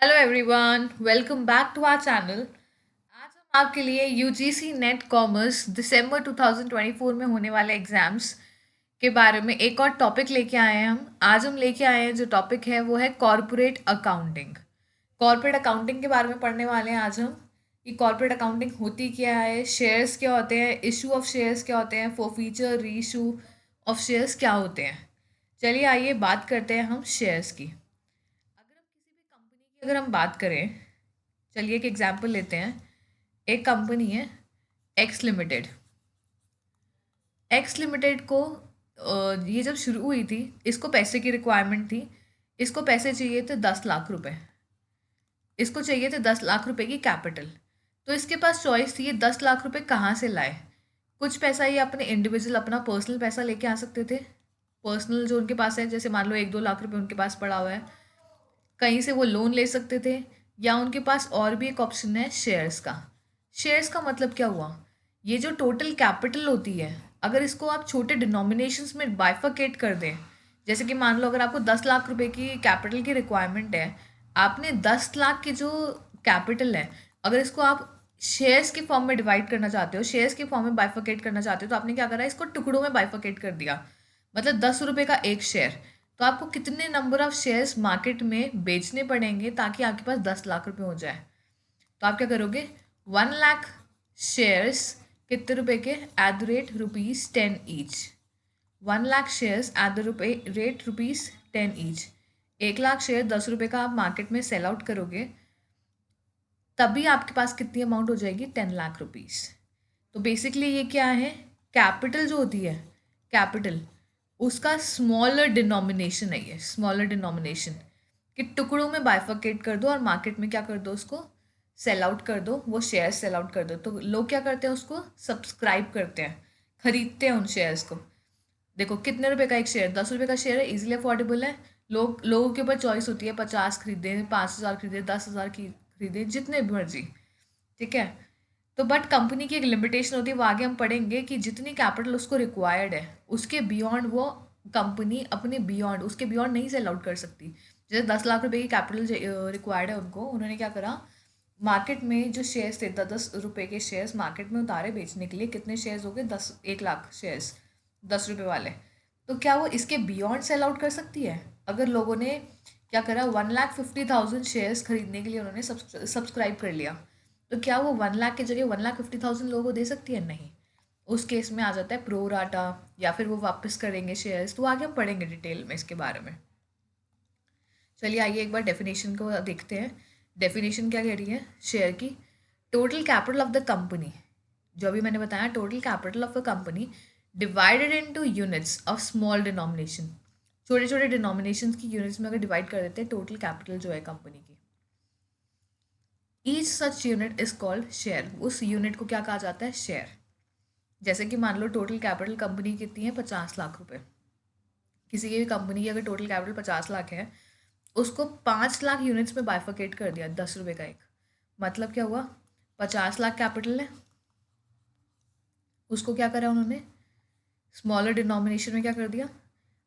Hello everyone, welcome back to our channel. आज हम आपके लिए यूजीसी नेट कॉमर्स दिसंबर 2024 में होने वाले एग्जाम्स के बारे में एक और टॉपिक लेके आए हैं। हम लेके आए हैं जो टॉपिक है वो है कॉरपोरेट अकाउंटिंग। कॉरपोरेट अकाउंटिंग के बारे में पढ़ने वाले हैं आज हम कि कॉरपोरेट अकाउंटिंग होती क्या है, शेयर्स क्या होते हैं, इशू ऑफ शेयर्स क्या होते हैं, फॉरफीचर री इशू ऑफ शेयर्स क्या होते हैं। चलिए आइए बात करते हैं हम शेयर्स की। अगर हम किसी भी कंपनी की अगर हम बात करें, चलिए एक एग्जांपल लेते हैं। एक कंपनी है एक्स लिमिटेड। एक्स लिमिटेड को ये जब शुरू हुई थी, इसको पैसे की रिक्वायरमेंट थी। इसको पैसे चाहिए थे 10 लाख रुपए। इसको चाहिए थे 10 लाख रुपए की कैपिटल। तो इसके पास चॉइस थी ये 10 लाख रुपए कहाँ से लाए। कुछ पैसा ये अपने इंडिविजुअल अपना पर्सनल पैसा लेके आ सकते थे। पर्सनल जो उनके पास है, जैसे मान लो 1-2 लाख रुपए उनके पास पड़ा हुआ है, कहीं से वो लोन ले सकते थे। या उनके पास और भी एक ऑप्शन है शेयर्स का। शेयर्स का मतलब क्या हुआ, ये जो टोटल कैपिटल होती है, अगर इसको आप छोटे डिनोमिनेशंस में बाइफरकेट कर दें, जैसे कि मान लो अगर आपको 10 लाख रुपए की कैपिटल की रिक्वायरमेंट है, आपने 10 लाख की जो कैपिटल है, अगर इसको आप शेयर्स के फॉर्म में डिवाइड करना चाहते हो, शेयर्स के फॉर्म में बाइफरकेट करना चाहते हो, तो आपने क्या करा, इसको टुकड़ों में बाइफरकेट कर दिया। मतलब 10 रुपए का एक शेयर। तो आपको कितने नंबर ऑफ शेयर्स मार्केट में बेचने पड़ेंगे ताकि आपके पास 10 लाख रुपए हो जाए। तो आप क्या करोगे, 1 लाख शेयर्स कितने रुपए के, at the rate rupees 10 each. 1 lakh shares at the rate rupees 10 each. 1 lakh share 10 रुपए का आप मार्केट में सेल आउट करोगे, तभी आपके पास कितनी अमाउंट हो जाएगी, 10 लाख रुपीज़। तो बेसिकली ये क्या है, कैपिटल जो होती है, कैपिटल उसका स्मॉलर डिनोमिनेशन है। ये स्मॉलर डिनोमिनेशन कि टुकड़ों में बाइफरकेट कर दो और मार्केट में क्या कर दो, उसको सेल आउट कर दो, वो शेयर सेल आउट कर दो। तो लोग क्या करते हैं, उसको सब्सक्राइब करते हैं, खरीदते हैं उन शेयर्स को। देखो कितने रुपए का एक शेयर, 10 रुपए का शेयर है, इजीली अफोर्डेबल है। लोगों के ऊपर चॉइस होती है, 50 खरीदे, 5,000 खरीदे, 10,000 की खरीदे, जितने भी मर्जी। ठीक है। तो बट कंपनी की एक लिमिटेशन होती है, वो आगे हम पढ़ेंगे कि जितनी कैपिटल उसको रिक्वायर्ड है, उसके बियॉन्ड वो कंपनी अपने बियॉन्ड, उसके बियॉन्ड नहीं सेल आउट कर सकती। जैसे 10 लाख रुपए की कैपिटल रिक्वायर्ड है उनको, उन्होंने क्या करा, मार्केट में जो शेयर्स थे, 10 10 रुपए के शेयर्स मार्केट में उतारे बेचने के लिए। कितने शेयर्स हो गए, 1 लाख शेयर्स, 10 रुपए वाले। तो क्या वो इसके बियॉन्ड सेल आउट कर सकती है। अगर लोगों ने क्या करा, 1,50,000 शेयर्स खरीदने के लिए उन्होंने सब्सक्राइब कर लिया, तो क्या वो 1 लाख की जगह 1,50,000 लोगों को दे सकती है, नहीं। उस केस में आ जाता है प्रो राटा, या फिर वो वापस करेंगे शेयर्स। तो आगे हम पढ़ेंगे डिटेल में इसके बारे में। चलिए आइए एक बार डेफिनेशन को देखते हैं। डेफिनेशन क्या कह रही है शेयर की, total capital of the company, जो अभी मैंने बताया, total capital of a company divided into units of small denomination. छोटे छोटे डिनोमिनेशन की यूनिट्स में अगर डिवाइड कर देते हैं टोटल कैपिटल जो है कंपनी की, each such unit is called share. उस यूनिट को क्या कहा जाता है, शेयर। जैसे कि मान लो टोटल कैपिटल कंपनी कितनी है, 50 लाख रुपए। किसी की भी कंपनी की अगर टोटल कैपिटल 50 लाख है, उसको 5 लाख यूनिट्स में बाइफरकेट कर दिया, 10 रुपए का एक। मतलब क्या हुआ, 50 लाख कैपिटल है, उसको क्या करा उन्होंने, स्मॉलर डिनोमिनेशन में क्या कर दिया।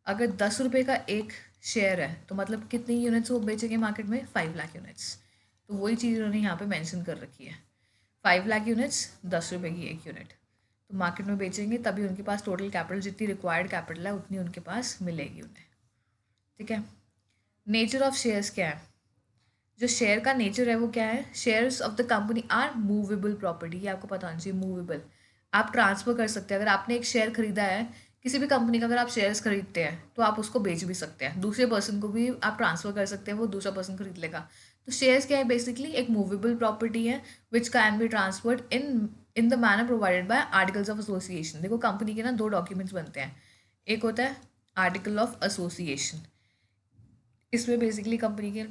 अगर 10 रुपए का एक शेयर है, तो मतलब कितनी यूनिट्स वो बेचेंगे मार्केट में, 5 लाख यूनिट्स। तो वही चीज़ उन्होंने यहाँ पे मेंशन कर रखी है, 5 लाख यूनिट्स, 10 रुपए की एक यूनिट। तो मार्केट में बेचेंगे तभी उनके पास टोटल कैपिटल, जितनी रिक्वायर्ड कैपिटल है उतनी उनके पास मिलेगी उन्हें। ठीक है। नेचर ऑफ शेयर्स क्या है, जो शेयर का नेचर है वो क्या है, shares of the company are movable property. ये आपको पता होना चाहिए, मूवेबल। आप ट्रांसफर कर सकते हैं। अगर आपने एक शेयर खरीदा है किसी भी कंपनी का, अगर आप शेयर्स खरीदते हैं तो आप उसको बेच भी सकते हैं, दूसरे पर्सन को भी आप ट्रांसफर कर सकते हैं, वो दूसरा पर्सन खरीद लेगा। तो शेयर्स क्या है, बेसिकली एक मूवेबल प्रॉपर्टी है which can be transferred in in the manner provided by articles of association. देखो कंपनी के ना दो डॉक्यूमेंट्स बनते हैं, एक होता है आर्टिकल ऑफ एसोसिएशन, इसमें बेसिकली कंपनी के,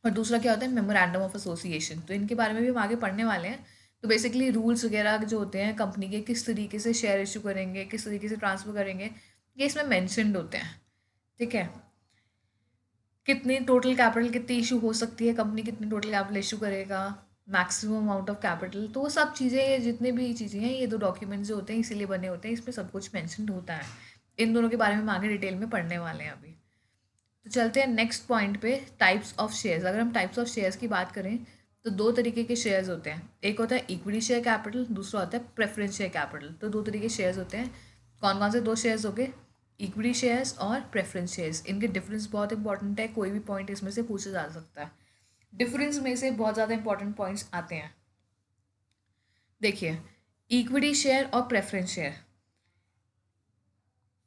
और दूसरा क्या होता है, मेमोरेंडम ऑफ एसोसिएशन। तो इनके बारे में भी हम आगे पढ़ने वाले हैं। तो बेसिकली रूल्स वगैरह जो होते हैं कंपनी के, किस तरीके से शेयर इशू करेंगे, किस तरीके से ट्रांसफर करेंगे, ये इसमें मैंशनड होते हैं। ठीक है। कितनी टोटल कैपिटल कितनी इशू हो सकती है, कंपनी कितनी टोटल कैपिटल इशू करेगा, मैक्सिमम अमाउंट ऑफ कैपिटल, तो वो सब चीज़ें, जितने भी चीज़ें हैं, ये दो डॉक्यूमेंट्स जो होते हैं इसीलिए बने होते हैं, इसमें सब कुछ मैंशनड होता है। इन दोनों के बारे में हम आगे डिटेल में पढ़ने वाले हैं अभी। तो चलते हैं नेक्स्ट पॉइंट पे, टाइप्स ऑफ शेयर्स। अगर हम टाइप्स ऑफ शेयर्स की बात करें तो दो तरीके के शेयर्स होते हैं, एक होता है इक्विटी शेयर कैपिटल, दूसरा होता है प्रेफरेंस शेयर कैपिटल। तो दो तरीके के शेयर्स होते हैं। कौन कौन से दो शेयर्स हो गए? इक्विटी शेयर्स और प्रेफरेंस शेयर्स। इनके डिफरेंस बहुत इंपॉर्टेंट है, कोई भी पॉइंट इसमें से पूछा जा सकता है। डिफरेंस में से बहुत ज़्यादा इंपॉर्टेंट पॉइंट्स आते हैं। देखिए, इक्विटी शेयर और प्रेफरेंस शेयर,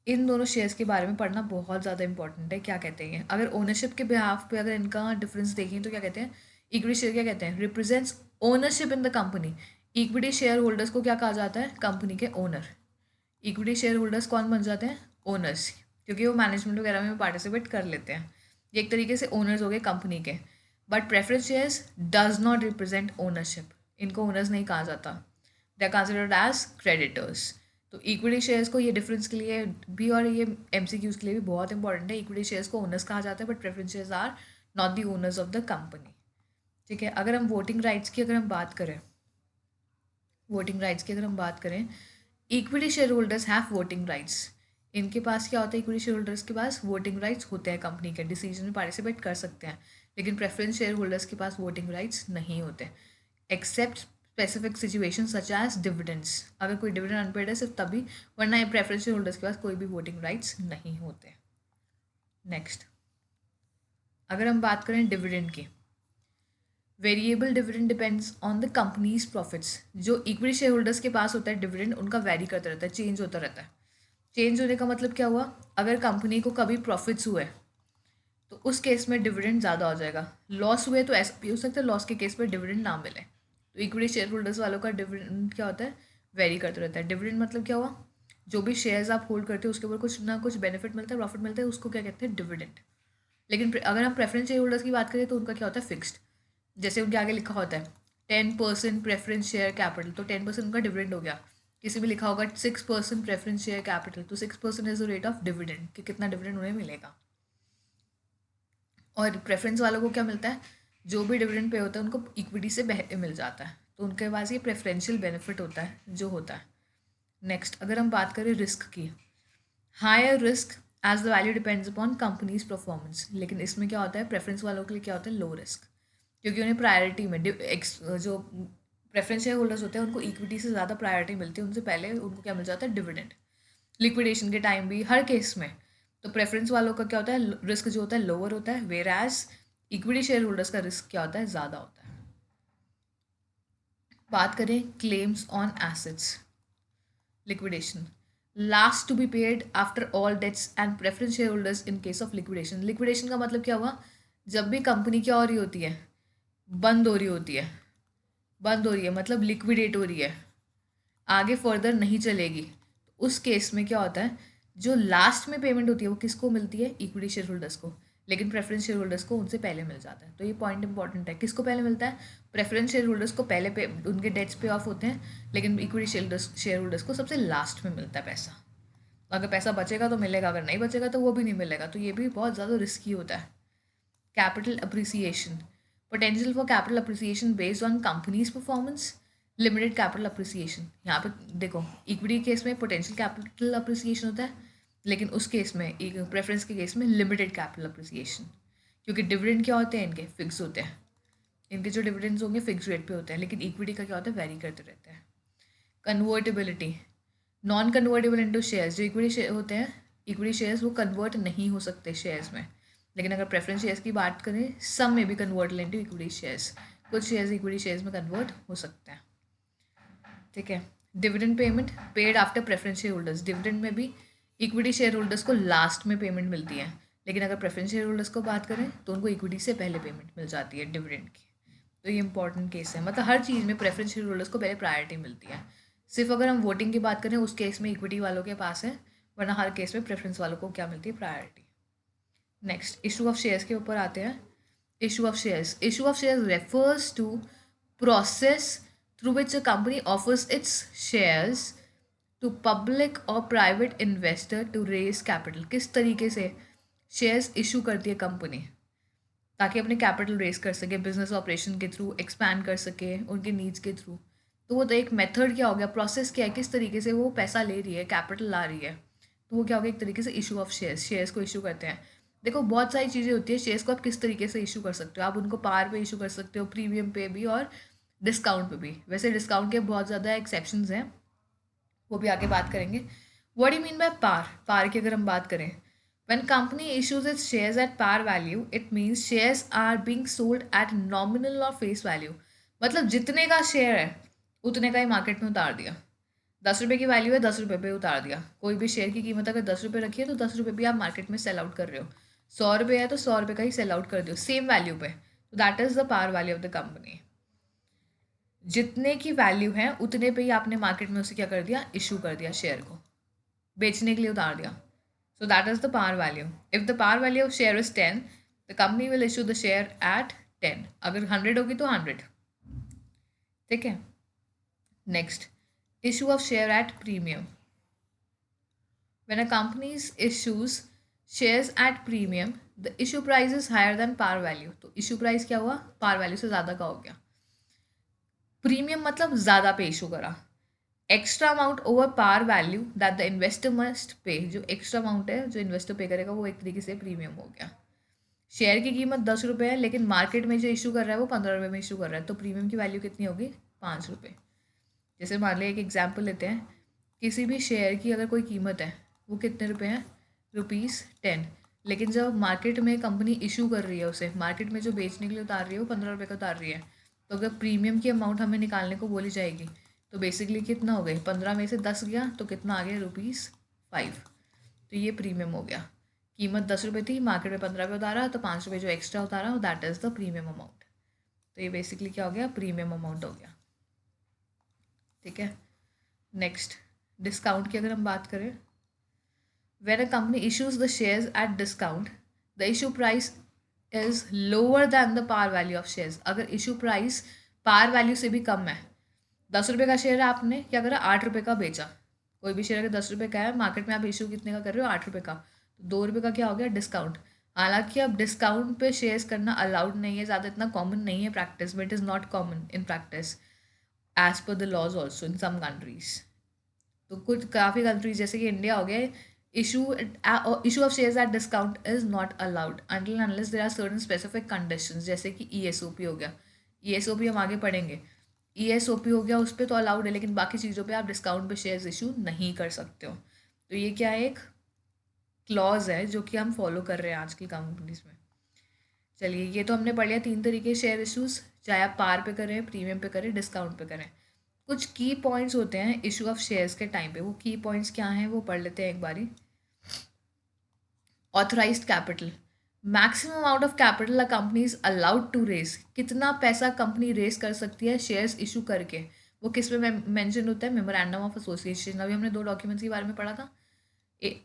इन दोनों शेयर्स के बारे में पढ़ना बहुत ज़्यादा इंपॉर्टेंट है। क्या कहते हैं? अगर ओनरशिप के बिहाफ पे अगर इनका डिफरेंस देखें तो क्या कहते हैं? इक्विटी शेयर क्या कहते हैं? Represents ownership in the company. Equity share holders को क्या कहा जाता है? कंपनी के ओनर। इक्विटी शेयर होल्डर्स कौन बन जाते हैं? ओनर्स, क्योंकि वो मैनेजमेंट वगैरह में पार्टिसिपेट कर लेते हैं। ये एक तरीके से ओनर्स हो गए कंपनी के। But preference shares does not represent ownership, इनको ओनर्स नहीं कहा जाता। They are considered as creditors. तो इक्विटी शेयर्स को ये डिफरेंस के लिए भी और ये एमसीक्यूज के लिए भी बहुत इंपॉर्टेंट है। इक्विटी शेयर्स को ओनर्स कहा जाता है, but preference shares are not the owners of the company. ठीक है। अगर हम वोटिंग राइट्स की अगर हम बात करें, equity share holders have voting rights. इनके पास क्या होता है? इक्विटी शेयर होल्डर्स के पास वोटिंग राइट्स होते हैं, कंपनी के डिसीजन में पार्टिसिपेट कर सकते हैं। लेकिन प्रेफरेंस शेयर होल्डर्स के पास वोटिंग राइट्स नहीं होते, except specific situation such as dividends. अगर कोई डिविडेंड अनपेड है सिर्फ तभी, वरना प्रेफरेंस शेयर होल्डर्स के पास कोई भी वोटिंग राइट्स नहीं होते। नेक्स्ट, अगर हम बात करें डिविडेंड की, variable dividend depends on the companies profits. जो इक्विटी शेयर होल्डर्स के पास होता है डिविडेंड, उनका वेरी करता रहता है, चेंज होता रहता है। चेंज होने का मतलब क्या हुआ? अगर कंपनी को कभी प्रॉफिट्स हुए तो उस केस में डिविडेंड ज़्यादा हो जाएगा। लॉस हुए तो ऐसा भी हो सकता है लॉस के केस में डिविडेंड ना मिले। तो इक्विटी शेयर होल्डर्स वालों का डिविडेंड क्या होता है? वेरी करता रहता है। डिविडेंड मतलब क्या हुआ? जो भी शेयर्स आप होल्ड करते हो उसके ऊपर कुछ ना कुछ बेनिफिट मिलता है, प्रॉफिट मिलता है, उसको क्या कहते हैं? डिविडेंड। लेकिन अगर हम प्रेफरेंस शेयर होल्डर्स की बात करें तो उनका क्या होता है? फिक्स्ड। जैसे उनके आगे लिखा होता है 10% प्रेफरेंस शेयर कैपिटल, तो 10% उनका डिविडेंड हो गया। किसी भी लिखा होगा 6% प्रेफरेंस शेयर कैपिटल, तो 6% is the rate of dividend, कि कितना डिविडेंड उन्हें मिलेगा। और प्रेफरेंस वालों को क्या मिलता है? जो भी डिविडेंड पे होता है उनको इक्विटी से पहले मिल जाता है, तो उनके पास ये प्रेफरेंशियल बेनिफिट होता है जो होता है। नेक्स्ट, अगर हम बात करें रिस्क की, higher risk as the value depends upon company's performance. लेकिन इसमें क्या होता है? प्रेफरेंस वालों के लिए क्या होता है? लो रिस्क, क्योंकि उन्हें प्रायोरिटी में जो प्रेफरेंस शेयर होल्डर्स होते हैं उनको इक्विटी से ज़्यादा प्रायोरिटी मिलती है, उनसे पहले उनको क्या मिल जाता है? डिविडेंड। लिक्विडेशन के टाइम भी, हर केस में। तो प्रेफरेंस वालों का क्या होता है? रिस्क जो होता है लोअर होता है, whereas equity share holders का रिस्क क्या होता है? ज़्यादा होता है। बात करें claims on assets, liquidation, last to be paid after all debts and preference share holders in case of liquidation. Liquidation का मतलब क्या हुआ? जब भी कंपनी क्या हो रही होती है? बंद हो रही होती है। बंद हो रही है मतलब लिक्विडेट हो रही है, आगे फर्दर नहीं चलेगी। तो उस केस में क्या होता है? जो लास्ट में पेमेंट होती है वो किसको मिलती है? इक्विटी शेयर होल्डर्स को। लेकिन प्रेफरेंस शेयर होल्डर्स को उनसे पहले मिल जाता है। तो ये पॉइंट इंपॉर्टेंट है, किसको पहले मिलता है? प्रेफरेंस शेयर होल्डर्स को पहले पे उनके डेट्स पे ऑफ होते हैं, लेकिन इक्विटी शेयर होल्डर्स को सबसे लास्ट में मिलता है पैसा। अगर पैसा बचेगा तो मिलेगा, अगर नहीं बचेगा तो वो भी नहीं मिलेगा। तो ये भी बहुत ज़्यादा रिस्की होता है। Capital appreciation, potential for capital appreciation based on companies performance, limited capital appreciation. यहाँ पे देखो, इक्विटी केस में पोटेंशियल कैपिटल अप्रिसिएशन होता है, लेकिन उस केस में प्रेफरेंस के केस में लिमिटेड कैपिटल अप्रिसिएशन, क्योंकि डिविडेंड क्या होते हैं? इनके फिक्स होते हैं। इनके जो डिविडेंड्स होंगे फिक्स रेट पे होते हैं, लेकिन इक्विटी का क्या होता है? वेरी करते रहते हैं। Convertibility, non convertible into shares. जो इक्विटी शेयर होते हैं, इक्विटी शेयर्स वो कन्वर्ट नहीं हो सकते शेयर्स में। लेकिन अगर प्रेफरेंस शेयर्स की बात करें, सम में भी कन्वर्ट इनटू इक्विटी शेयर्स, कुछ शेयर्स इक्विटी शेयर्स में कन्वर्ट हो सकते हैं। ठीक है। Dividend payment paid after preference share holders, dividend में भी इक्विटी शेयर होल्डर्स को लास्ट में पेमेंट मिलती है, लेकिन अगर प्रेफरेंस शेयर होल्डर्स को बात करें तो उनको इक्विटी से पहले पेमेंट मिल जाती है डिविडेंड की। तो ये इंपॉर्टेंट केस है, मतलब हर चीज़ में प्रेफरेंस शेयर होल्डर्स को पहले प्रायोरिटी मिलती है। सिर्फ अगर हम वोटिंग की बात करें उस केस में इक्विटी वालों के पास है, वरना हर केस में प्रेफरेंस वालों को क्या मिलती है? Priority. Next, issue of shares के ऊपर आते हैं। Issue of shares, issue of shares refers to process through which a company offers its shares to public और private investor to raise capital. किस तरीके से शेयर्स इशू करती है कंपनी ताकि अपने कैपिटल रेज कर सके, बिजनेस ऑपरेशन के थ्रू एक्सपैंड कर सके, उनके नीड्स के थ्रू। तो वो तो एक मेथड क्या हो गया, प्रोसेस क्या है, किस तरीके से वो पैसा ले रही है, कैपिटल ला रही है। तो वो क्या हो गया? एक तरीके से इशू ऑफ शेयर्स, शेयर्स को इशू करते हैं। देखो बहुत सारी चीज़ें होती है, शेयर्स को आप किस तरीके से इशू कर सकते हो। आप उनको पार पे इशू कर सकते हो, प्रीमियम पे भी और डिस्काउंट पे भी। वैसे डिस्काउंट के बहुत ज़्यादा एक्सेप्शंस हैं, वो भी आगे बात करेंगे। What do mean by par? Par की अगर हम बात करें, when company issues its shares at par value it means shares are being sold at nominal और फेस वैल्यू। मतलब जितने का शेयर है उतने का ही मार्केट में उतार दिया। 10 रुपये की वैल्यू है, 10 रुपये पे उतार दिया। कोई भी शेयर की कीमत अगर 10 रुपये रखी है तो 10 रुपये भी आप मार्केट में सेल आउट कर रहे हो। 100 रुपये है तो 100 रुपये का ही सेल आउट कर दो सेम वैल्यू पे। तो that is the par value of the company. जितने की वैल्यू है उतने पे ही आपने मार्केट में उसे क्या कर दिया, इशू कर दिया, शेयर को बेचने के लिए उतार दिया। So that is the par value. If the par value of share is 10, the company will issue the share at 10। अगर 100 होगी तो 100। ठीक है। Next, issue of share at premium. When a company issues shares at premium, the issue price is higher than par value. तो issue price क्या हुआ, par value से ज़्यादा का हो गया। प्रीमियम मतलब ज़्यादा पे इशू करा। Extra amount over par value that the investor must pay. जो एक्स्ट्रा अमाउंट है जो इन्वेस्टर पे करेगा वो एक तरीके से प्रीमियम हो गया। शेयर की कीमत 10 रुपये है लेकिन मार्केट में जो इशू कर रहा है वो 15 रुपये में इशू कर रहा है, तो प्रीमियम की वैल्यू कितनी होगी, 5 रुपये। जैसे मान लिया एक एग्जाम्पल लेते हैं, किसी भी शेयर की अगर कोई कीमत है वो कितने रुपए हैं, ₹10। लेकिन जब मार्केट में कंपनी इशू कर रही है उसे, मार्केट में जो बेचने के लिए उतार रही है वो 15 रुपये का उतार रही है, तो अगर प्रीमियम की अमाउंट हमें निकालने को बोली जाएगी तो बेसिकली कितना हो गई, 15 में से 10 गया तो कितना आ गया, ₹5। तो ये प्रीमियम हो गया। कीमत 10 रुपये थी, मार्केट में 15 रुपये उतारा, तो 5 रुपये जो एक्स्ट्रा उतारा that is the premium amount. तो ये बेसिकली क्या हो गया, प्रीमियम अमाउंट हो गया। ठीक है। नेक्स्ट, डिस्काउंट की अगर हम बात करें, when a company issues the shares at discount, the issue price is lower than the par value of shares। अगर issue price par value से भी कम है, 10 रुपये का शेयर है, आपने क्या करा, 8 रुपये का बेचा। कोई भी शेयर अगर 10 रुपये का है, मार्केट में आप इशू कितने का कर रहे हो, 8 रुपये का, तो 2 रुपये का क्या हो गया, डिस्काउंट। हालांकि अब डिस्काउंट पे शेयर्स करना अलाउड नहीं है, ज़्यादा इतना कॉमन नहीं है प्रैक्टिस में, it is not common in practice as per the laws also in some countries. तो कुछ काफ़ी कंट्रीज जैसे कि इंडिया हो गया, issue of shares at discount is not allowed until and unless there are certain specific conditions, जैसे कि ESOP हो गया। ESOP हम आगे पढ़ेंगे। ESOP हो गया, उस पर तो अलाउड है, लेकिन बाकी चीज़ों पे आप डिस्काउंट पे शेयर्स इशू नहीं कर सकते हो। तो ये क्या है, एक क्लॉज है जो कि हम फॉलो कर रहे हैं आज की कंपनीज में। चलिए, ये तो हमने पढ़ लिया 3 तरीके शेयर इशूज़, चाहे आप पार पे करें, प्रीमियम पे करें, डिस्काउंट पे करें। कुछ की पॉइंट्स होते हैं इशू ऑफ शेयर्स के टाइम पे, वो की पॉइंट्स क्या हैं वो पढ़ लेते हैं एक बारी। Authorised capital, maximum amount of capital a company is allowed to raise. कितना पैसा कंपनी रेज कर सकती है शेयर्स इशू करके, वो किस में मेंशन होता है, मेमोरेंडम ऑफ एसोसिएशन। अभी हमने 2 डॉक्यूमेंट्स के बारे में पढ़ा था,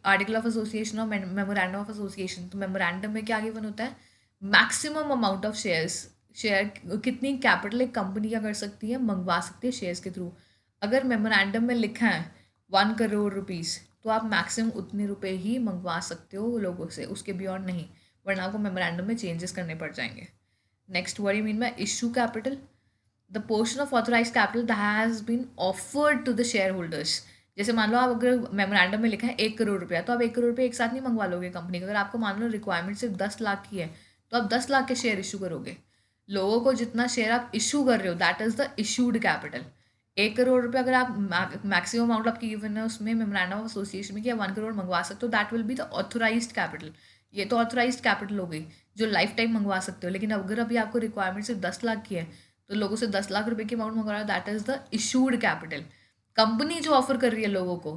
आर्टिकल ऑफ एसोसिएशन और मेमोरेंडम ऑफ एसोसिएशन। तो मेमोरेंडम में क्या गिवन होता है, maximum amount of shares, share कितनी कैपिटल एक कंपनी क्या कर सकती है, मंगवा सकती है शेयर्स के थ्रू। अगर मेमोरेंडम में लिखा है 1 करोड़ रुपीज़, तो आप मैक्सिमम उतने रुपए ही मंगवा सकते हो लोगों से, उसके बियॉन्ड नहीं, वरना आपको मेमोरेंडम में चेंजेस करने पड़ जाएंगे। Next, what you mean by issue capital, the portion of authorise capital that has been offered to the share holders. जैसे मान लो आप अगर मेमोरेंडम में लिखा है 1 करोड़ रुपया, तो आप 1 करोड़ रुपये एक साथ नहीं मंगवा लोगे कंपनी का। अगर आपको मान लो रिक्वायरमेंट सिर्फ 10 लाख की है, तो आप 10 लाख के शेयर इशू करोगे। लोगों को जितना शेयर आप इशू कर रहे हो that is the issued capital. 1 crore रुपये अगर आप मैक्सिमम अमाउंट आपकी गिवन है उसमें मेमोरेंडम ऑफ एसोसिएशन में कि आप 1 करोड़ मंगवा सकते हो, that will be the authorised capital. ये तो ऑथराइज्ड कैपिटल हो गई जो लाइफ टाइम मंगवा सकते हो। लेकिन अगर अभी आपको रिक्वायरमेंट सिर्फ 10 लाख की है, तो लोगों से 10 लाख रुपए की अमाउंट मंगवा रहा है, that is the issued capital. Company जो ऑफर कर रही है लोगों को,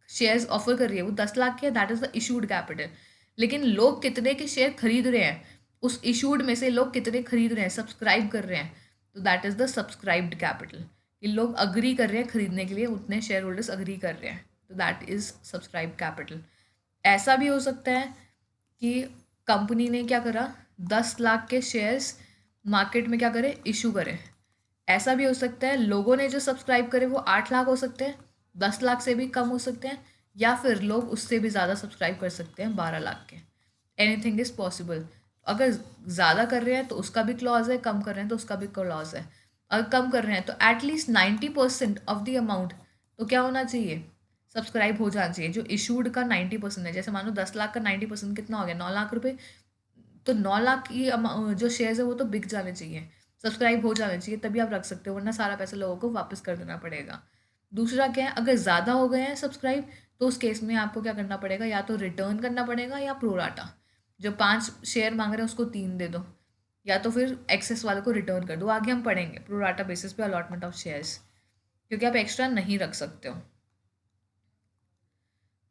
शेयर्स ऑफर कर रही है, वो 10 लाख के है, that is the issued capital. लेकिन लोग कितने के शेयर खरीद रहे हैं, उस इशूड में से लोग कितने खरीद रहे हैं, सब्सक्राइब कर रहे हैं, तो that is the subscribed capital. ये लोग अग्री कर रहे हैं खरीदने के लिए, उतने शेयर होल्डर्स अग्री कर रहे हैं, तो दैट इज़ सब्सक्राइब कैपिटल। ऐसा भी हो सकता है कि कंपनी ने क्या करा, 10 लाख के शेयर्स मार्केट में क्या करे, इशू करे। ऐसा भी हो सकता है लोगों ने जो सब्सक्राइब करे वो 8 लाख हो सकते हैं, 10 लाख से भी कम हो सकते हैं, या फिर लोग उससे भी ज़्यादा सब्सक्राइब कर सकते हैं, 12 लाख के। Anything is possible. अगर ज़्यादा कर रहे हैं तो उसका भी क्लॉज है, कम कर रहे हैं तो उसका भी क्लॉज है। अगर कम कर रहे हैं तो एटलीस्ट 90% ऑफ द अमाउंट तो क्या होना चाहिए, सब्सक्राइब हो जाना चाहिए। जो इशूड का 90% है, जैसे मान लो 10 लाख का 90% कितना हो गया, 9 लाख रुपए। तो 9 लाख की जो शेयर्स है वो तो बिक जाने चाहिए, सब्सक्राइब हो जाने चाहिए, तभी आप रख सकते हो, वरना सारा पैसा लोगों को वापस कर देना पड़ेगा। दूसरा क्या है, अगर ज़्यादा हो गए हैं सब्सक्राइब, तो उस केस में आपको क्या करना पड़ेगा, या तो रिटर्न करना पड़ेगा या प्रोराटा। जो 5 शेयर मांग रहे हैं उसको 3 दे दो, या तो फिर एक्सेस वाले को रिटर्न कर दो। आगे हम पढ़ेंगे प्रोराटा बेसिस पे अलॉटमेंट ऑफ शेयर्स, क्योंकि आप एक्स्ट्रा नहीं रख सकते हो।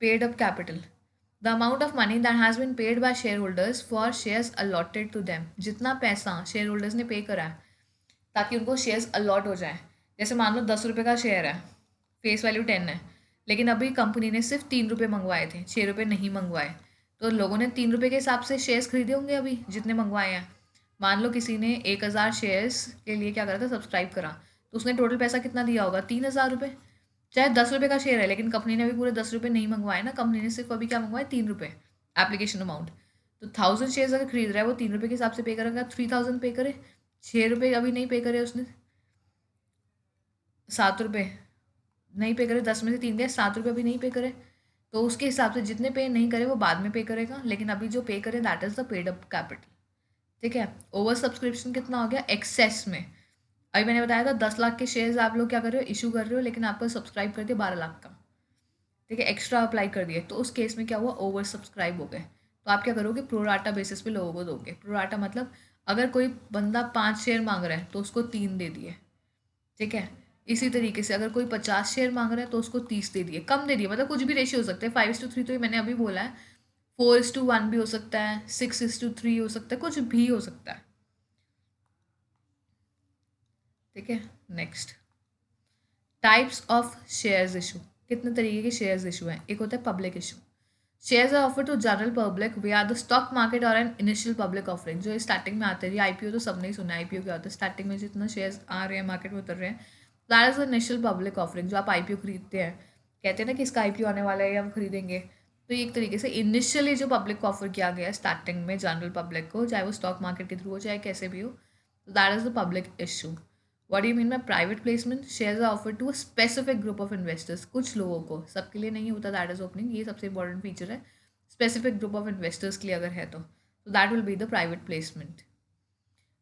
Paid up capital, the amount of money that has been paid by share holders for shares allotted to them. जितना पैसा शेयर होल्डर्स ने पे करा है ताकि उनको शेयर्स अलॉट हो जाए। जैसे मान लो 10 रुपये का शेयर है, फेस वैल्यू 10 है, लेकिन अभी कंपनी ने सिर्फ 3 रुपये मंगवाए थे, 6 रुपये नहीं मंगवाए। तो लोगों ने 3 रुपये के हिसाब से शेयर्स खरीदे होंगे अभी जितने मंगवाए हैं। मान लो किसी ने 1,000 शेयर्स के लिए क्या करा था, सब्सक्राइब करा, तो उसने टोटल पैसा कितना दिया होगा, 3,000 रुपये। चाहे 10 रुपये का शेयर है, लेकिन कंपनी ने अभी पूरे 10 रुपये नहीं मंगवाए ना, कंपनी ने सिर्फ अभी क्या मंगवाए, 3 रुपये एप्लीकेशन अमाउंट। तो 1000 शेयर्स अगर खरीद रहा है वो 3 रुपये के हिसाब से पे करेगा, 3000 पे करे। 6 रुपये अभी नहीं पे करे उसने, 7 रुपये नहीं पे करे, 10 में से 3 गए, 7 रुपये अभी नहीं पे करे। तो उसके हिसाब से जितने पे नहीं करे वो बाद में पे करेगा, लेकिन अभी जो पे करे that is the paid up capital. ठीक है। ओवर सब्सक्रिप्शन कितना हो गया, एक्सेस में। अभी मैंने बताया था 10 लाख के शेयर्स आप लोग क्या कर रहे हो, इशू कर रहे हो, लेकिन आपको सब्सक्राइब कर दिया 12 लाख का। ठीक है, एक्स्ट्रा अप्लाई कर दिए, तो उस केस में क्या हुआ, ओवर सब्सक्राइब हो गए। तो आप क्या करोगे, प्रोराटा बेसिस पे लोगों को दोगे। प्रोराटा मतलब अगर कोई बंदा 5 शेयर मांग रहा है तो उसको 3 दे दिए। ठीक है। इसी तरीके से अगर कोई 50 शेयर मांग रहा है तो उसको 30 दे दिए, कम दे दिए, मतलब कुछ भी रेशियो हो सकते हैं। 5:3 तो ये मैंने अभी बोला है, 4:1 भी हो सकता है, 6:3 हो सकता है, कुछ भी हो सकता है। ठीक है। Next, types of shares issue. कितने तरीके के शेयर्स इशू हैं। एक होता है public issue, shares are offer to general public via the stock market और एन इनिशियल पब्लिक ऑफरिंग। जो स्टार्टिंग में आते हैं, आईपीओ तो सबने ही सुना है। आईपीओ क्या होता है, स्टार्टिंग में जितना शेयर्स आ रहे हैं मार्केट में उतर रहे हैं, that is the initial public offering. जो आप आईपीओ खरीदते हैं, कहते हैं ना कि इसका आईपीओ आने वाला है या हम खरीदेंगे, तो ये एक तरीके से इनिशियली जो पब्लिक को ऑफर किया गया है स्टार्टिंग में जनरल पब्लिक को, चाहे वो स्टॉक मार्केट के थ्रू हो चाहे कैसे भी हो, that is the public issue. What do you mean by private placement, shares are offer to a specific group of investors. कुछ लोगों को, सबके लिए नहीं होता दैट इज ओपनिंग, ये सबसे इंपॉर्टेंट फीचर है। स्पेसिफिक ग्रुप ऑफ इन्वेस्टर्स के लिए अगर है तो that will be the private placement.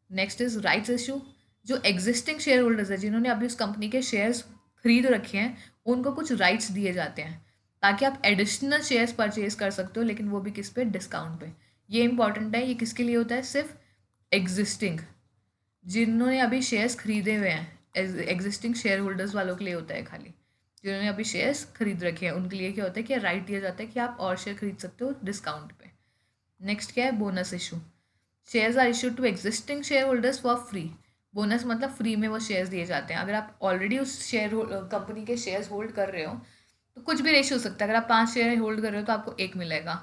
Next is rights issue. जो एग्जिस्टिंग शेयर होल्डर्स है, जिन्होंने अभी उस कंपनी के शेयर्स खरीद रखे हैं, उनको कुछ राइट्स दिए जाते हैं ताकि आप एडिशनल शेयर्स परचेज कर सकते हो, लेकिन वो भी किस पे, डिस्काउंट पे। ये इंपॉर्टेंट है। ये किसके लिए होता है, सिर्फ एग्जिस्टिंग, जिन्होंने अभी शेयर्स खरीदे हुए हैं, एग्जिस्टिंग शेयर होल्डर्स वालों के लिए होता है खाली। जिन्होंने अभी शेयर्स खरीद रखे हैं उनके लिए क्या होता है कि राइट दिया जाता है कि आप और शेयर खरीद सकते हो डिस्काउंट पे। नेक्स्ट क्या है, bonus issue. Shares are issued to existing share holders for free. Bonus मतलब फ्री में वो शेयर्स दिए जाते हैं। अगर आप ऑलरेडी उस शेयर कंपनी के शेयर्स होल्ड कर रहे हो तो कुछ भी रेशियो हो सकता है। अगर आप 5 शेयर होल्ड कर रहे हो तो आपको 1 मिलेगा,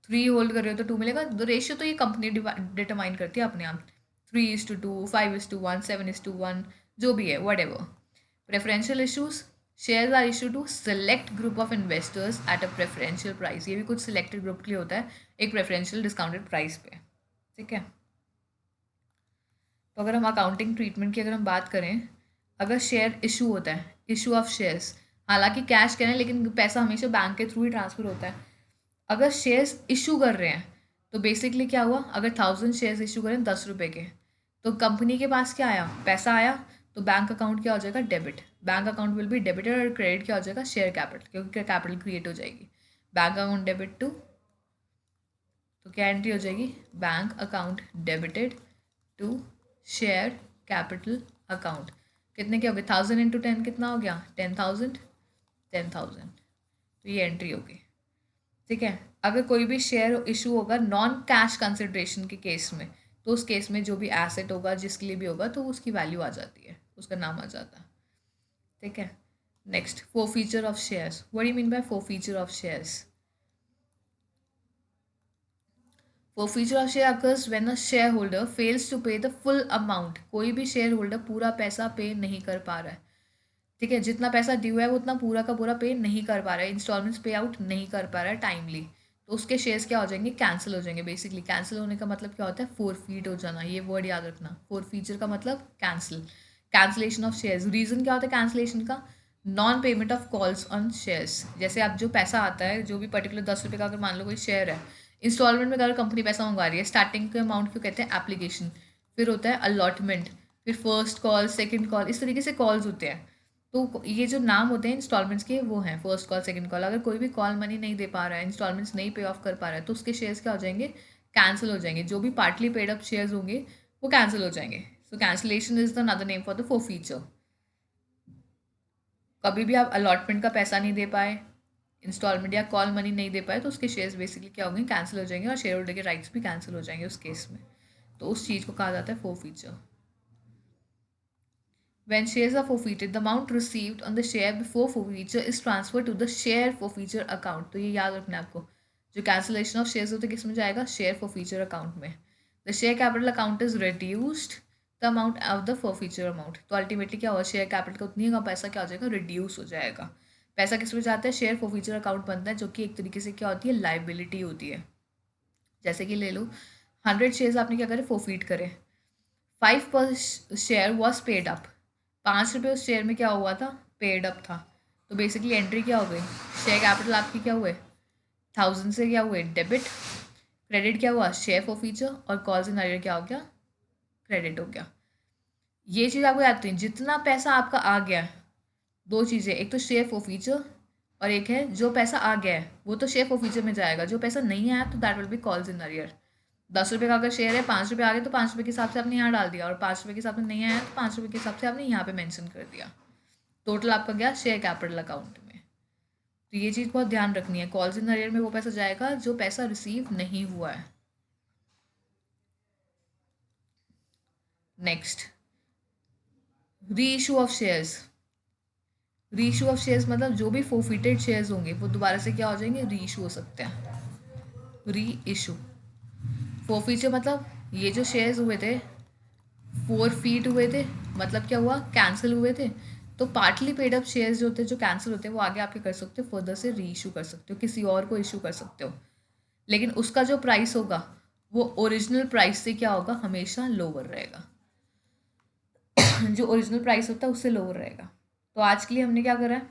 3 होल्ड कर रहे हो तो 2 मिलेगा। तो रेशियो तो ये कंपनी डिटरमाइन करती है अपने आप, 3:2, 5:1, 7:1, जो भी है, whatever. Preferential issues, shares are issue to select group of investors at a preferential price. ये भी कुछ सिलेक्टेड ग्रुप के लिए होता है, एक प्रेफरेंशियल डिस्काउंटेड प्राइस पे। ठीक है। तो अगर हम अकाउंटिंग ट्रीटमेंट की अगर हम बात करें, अगर शेयर इशू होता है, इशू ऑफ शेयर्स, हालांकि कैश करें लेकिन पैसा हमेशा बैंक के थ्रू ही ट्रांसफर होता है। अगर शेयर्स इशू कर रहे हैं तो बेसिकली क्या हुआ, अगर 1000 शेयर्स इशू करें 10 रुपये के, तो कंपनी के पास क्या आया, पैसा आया, तो बैंक अकाउंट क्या हो जाएगा, debit. Bank account will be debited, और क्रेडिट क्या हो जाएगा, शेयर कैपिटल, क्योंकि कैपिटल क्रिएट हो जाएगी। बैंक अकाउंट डेबिट टू, तो क्या एंट्री हो जाएगी, bank account debited to share capital account. कितने के हो गए, 1000 × 10 कितना हो गया, 10,000, 10,000। तो ये एंट्री होगी। ठीक है। अगर कोई भी शेयर इशू होगा नॉन कैश कंसिडरेशन के केस में, तो उस केस में जो भी एसेट होगा जिसके लिए भी होगा तो उसकी वैल्यू आ जाती है, उसका नाम आ जाता है। ठीक है। Next, four feature of shares. What do you mean by four feature of shares. Forfeiture of share occurs when a shareholder fails to pay the full amount। कोई भी शेयर होल्डर पूरा पैसा पे नहीं कर पा रहा है। ठीक है, जितना पैसा ड्यू है वो उतना पूरा का पूरा पे नहीं कर पा रहा है, इंस्टॉलमेंट्स पे आउट नहीं कर पा रहा है टाइमली, तो उसके शेयर्स क्या हो जाएंगे, कैंसिल हो जाएंगे। बेसिकली कैंसिल होने का मतलब क्या होता है, फोरफीट हो जाना। ये वर्ड याद रखना, फोरफीचर का मतलब cancel, cancellation of shares. Reason क्या होता है कैंसिलेशन का, non payment of calls on shares, जैसे आप जो पैसा आता है, जो भी पर्टिकुलर 10 रुपये का अगर मान लो कोई शेयर है, इंस्टॉलमेंट में अगर कंपनी पैसा मंगवा रही है, स्टार्टिंग के अमाउंट को कहते हैं एप्लीकेशन, फिर होता है अलॉटमेंट, फिर फर्स्ट कॉल, सेकंड कॉल, इस तरीके से कॉल्स होते हैं। तो ये जो नाम होते हैं इंस्टॉलमेंट्स के वो हैं फर्स्ट कॉल, सेकंड कॉल। अगर कोई भी कॉल मनी नहीं दे पा रहा है, इंस्टॉलमेंट्स नहीं पे ऑफ कर पा रहा है, तो उसके शेयर्स क्या हो जाएंगे, कैंसिल हो जाएंगे। जो भी पार्टली पेड अप शेयर्स होंगे वो कैंसिल हो जाएंगे। So cancellation is the another name for the forfeiture. कभी भी आप अलॉटमेंट का पैसा नहीं दे पाए, इंस्टॉलमेंट या कॉल मनी नहीं दे पाए, तो उसके शेयर्स बेसिकली क्या होंगे, कैंसिल हो जाएंगे, और शेयर होल्डर के राइट्स भी कैंसिल हो जाएंगे उस केस में। तो उस चीज़ को कहा जाता है forfeiture. When shares are forfeited, the amount received on the share before forfeiture is transferred to the share forfeiture account. तो ये याद रखना है आपको, जो कैंसिलेशन ऑफ शेयर्स होते हैं किस में जाएगा, शेयर forfeiture अकाउंट में। The share capital account is reduced the amount of the forfeiture amount. तो अल्टीमेटली क्या होगा, शेयर कैपिटल का उतनी का पैसा क्या हो जाएगा, रिड्यूस हो जाएगा। पैसा किस में जाता है, शेयर forfeiture अकाउंट बनता है, जो कि एक तरीके से क्या होती है, लाइबिलिटी होती है। जैसे कि ले लो 100 शेयर्स आपने क्या करे, फोरफीट करे, 5 पर शेयर वॉज पेड अप, 5 रुपये उस शेयर में क्या हुआ था, पेड अप था। तो बेसिकली एंट्री क्या हो गई, शेयर कैपिटल आपकी क्या हुए, 1000 से क्या हुए, डेबिट, क्रेडिट क्या हुआ, शेयर फॉरफीचर, और कॉल्स इन अरियर क्या हो गया, क्रेडिट हो गया। ये चीज़ आपको याद रखनी, जितना पैसा आपका आ गया है, दो चीज़ें, एक तो शेयर फॉरफीचर और एक है जो पैसा आ गया है वो तो शेयर फॉरफीचर में जाएगा, जो पैसा नहीं आया तो that will be calls in arrear. 10 रुपये का अगर शेयर है, 5 रुपये आ गए तो 5 रुपये के हिसाब से आपने यहाँ डाल दिया, और 5 रुपये के हिसाब से नहीं आया तो 5 रुपये के हिसाब से आपने यहाँ पे मेंशन कर दिया। टोटल आपका गया शेयर कैपिटल अकाउंट में। तो ये चीज़ बहुत ध्यान रखनी है, कॉल्स इन अरियर में वो पैसा जाएगा जो पैसा रिसीव नहीं हुआ है। नेक्स्ट, री इशू ऑफ शेयर्स। री इशू ऑफ शेयर्स मतलब जो भी फोरफिटेड शेयर्स होंगे वो दोबारा से क्या हो जाएंगे, री इशू हो सकते हैं। री इशू, फोरफीचर मतलब ये जो शेयर्स हुए थे, फोरफीट हुए थे, मतलब क्या हुआ, कैंसिल हुए थे। तो पार्टली पेड अप शेयर्स जो होते हैं, जो कैंसिल होते हैं, वो आगे आपके कर सकते हो, फर्दर से री इशू कर सकते हो, किसी और को इशू कर सकते हो। लेकिन उसका जो प्राइस होगा वो ओरिजिनल प्राइस से क्या होगा, हमेशा लोअर रहेगा। जो ओरिजिनल प्राइस होता है उससे लोअर रहेगा। तो आज के लिए हमने क्या करा है,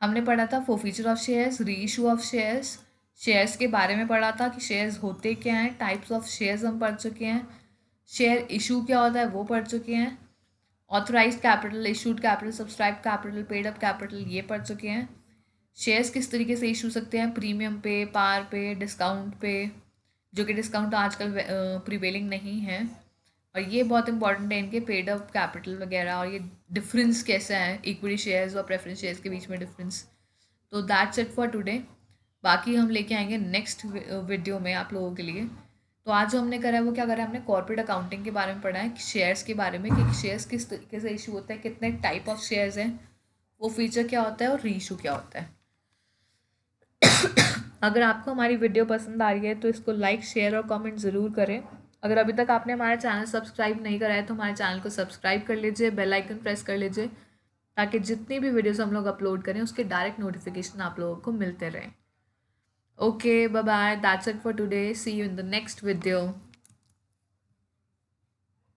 हमने पढ़ा था फोरफीचर ऑफ शेयर्स, री इशू ऑफ शेयर्स, शेयर्स के बारे में पढ़ा था कि शेयर्स होते क्या हैं, टाइप्स ऑफ शेयर्स हम पढ़ चुके हैं, शेयर इशू क्या होता है वो पढ़ चुके हैं, authorised capital, issued capital, subscribe capital, paid up capital, ये पढ़ चुके हैं। शेयर्स किस तरीके से इशू सकते हैं, प्रीमियम पे, पार पे, डिस्काउंट पे, जो कि डिस्काउंट आजकल प्रिवेलिंग नहीं है, और ये बहुत इंपॉर्टेंट है इनके, पेड अप कैपिटल वगैरह, और ये डिफरेंस कैसा है इक्विटी शेयर्स और प्रेफरेंस शेयर्स के बीच में डिफरेंस। तो दैट्स इट फॉर टुडे। बाकी हम लेके आएंगे नेक्स्ट वीडियो में आप लोगों के लिए। तो आज जो हमने करा है वो क्या करा है, हमने कॉर्पोरेट अकाउंटिंग के बारे में पढ़ा है, शेयर्स के बारे में, कि शेयर्स किस तरीके से इशू होता है, कितने टाइप ऑफ शेयर्स हैं, वो फीचर क्या होता है, और री इशू क्या होता है। अगर आपको हमारी वीडियो पसंद आ रही है तो इसको लाइक, शेयर और कमेंट ज़रूर करें। अगर अभी तक आपने हमारा चैनल सब्सक्राइब नहीं करा है तो हमारे चैनल को सब्सक्राइब कर लीजिए, बेल आइकन प्रेस कर लीजिए, ताकि जितनी भी वीडियोस हम लोग अपलोड करें उसके डायरेक्ट नोटिफिकेशन आप लोगों को मिलते रहें। Okay, bye bye, that's it for today, see you in the next video.